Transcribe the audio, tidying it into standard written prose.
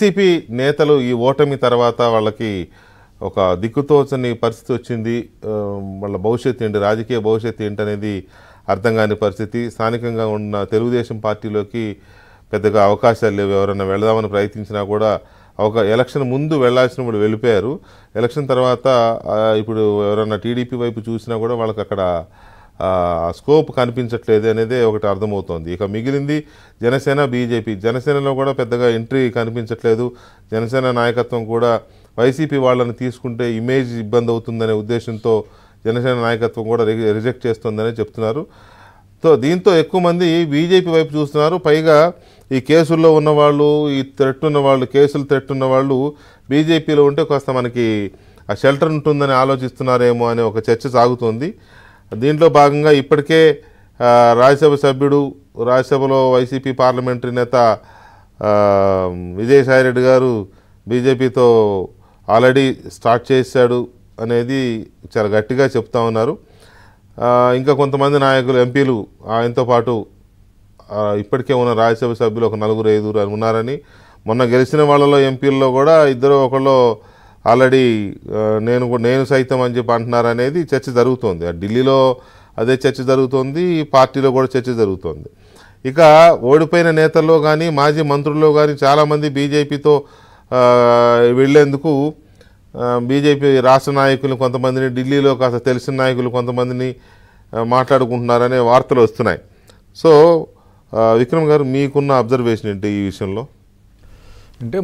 YCP నేతలు ఈ ఓటమి తర్వాత వాళ్ళకి ఒక దిక్కుతోచని పరిస్థితి వచ్చింది. వాళ్ళ భవిష్యత్తు ఏంటి, రాజకీయ భవిష్యత్తు ఏంటనేది అర్థం కాని పరిస్థితి. స్థానికంగా ఉన్న తెలుగుదేశం పార్టీలోకి పెద్దగా అవకాశాలు లేవు. ఎవరైనా వెళదామని ప్రయత్నించినా కూడా ఎలక్షన్ ముందు వెళ్లాల్సిన వాళ్ళు వెళ్ళిపోయారు. ఎలక్షన్ తర్వాత ఇప్పుడు ఎవరైనా టీడీపీ వైపు చూసినా కూడా వాళ్ళకి అక్కడ స్కోప్ కనిపించట్లేదు అనేది ఒకటి అర్థమవుతోంది. ఇక మిగిలింది జనసేన, బీజేపీ. జనసేనలో కూడా పెద్దగా ఎంట్రీ కనిపించట్లేదు. జనసేన నాయకత్వం కూడా వైసీపీ వాళ్ళని తీసుకుంటే ఇమేజ్ ఇబ్బంది అవుతుందనే ఉద్దేశంతో జనసేన నాయకత్వం కూడా రిజెక్ట్ చేస్తుందని చెప్తున్నారు. దీంతో ఎక్కువ మంది బీజేపీ వైపు చూస్తున్నారు. పైగా ఈ కేసుల్లో ఉన్నవాళ్ళు, ఈ థ్రెట్ ఉన్నవాళ్ళు, కేసులు థ్రెట్ ఉన్నవాళ్ళు బీజేపీలో ఉంటే కాస్త మనకి ఆ షెల్టర్ ఉంటుందని ఆలోచిస్తున్నారేమో అనే ఒక చర్చ సాగుతోంది. దీంట్లో భాగంగా ఇప్పటికే రాజ్యసభ సభ్యుడు, రాజ్యసభలో వైసీపీ పార్లమెంటరీ నేత విజయసాయిరెడ్డి గారు బీజేపీతో ఆల్రెడీ స్టార్ట్ చేశాడు అనేది చాలా గట్టిగా చెప్తా ఉన్నారు. ఇంకా కొంతమంది నాయకులు, ఎంపీలు ఆయనతో పాటు ఇప్పటికే ఉన్న రాజ్యసభ సభ్యులు ఒక 4-5 ఉన్నారని, మొన్న గెలిచిన వాళ్ళలో ఎంపీల్లో కూడా ఒకళ్ళు ఆల్రెడీ నేను సైతం అని చెప్పి అంటున్నారు అనేది చర్చ జరుగుతోంది. ఢిల్లీలో అదే చర్చ జరుగుతోంది, పార్టీలో కూడా చర్చ జరుగుతోంది. ఇక ఓడిపోయిన నేతల్లో కానీ, మాజీ మంత్రుల్లో కానీ చాలామంది బీజేపీతో వెళ్లేందుకు బీజేపీ రాష్ట్ర నాయకులు కొంతమందిని, ఢిల్లీలో కాస్త తెలిసిన నాయకులు కొంతమందిని మాట్లాడుకుంటున్నారనే వార్తలు వస్తున్నాయి. సో విక్రమ్ గారు, మీకున్న అబ్జర్వేషన్ ఏంటి ఈ విషయంలో? అంటే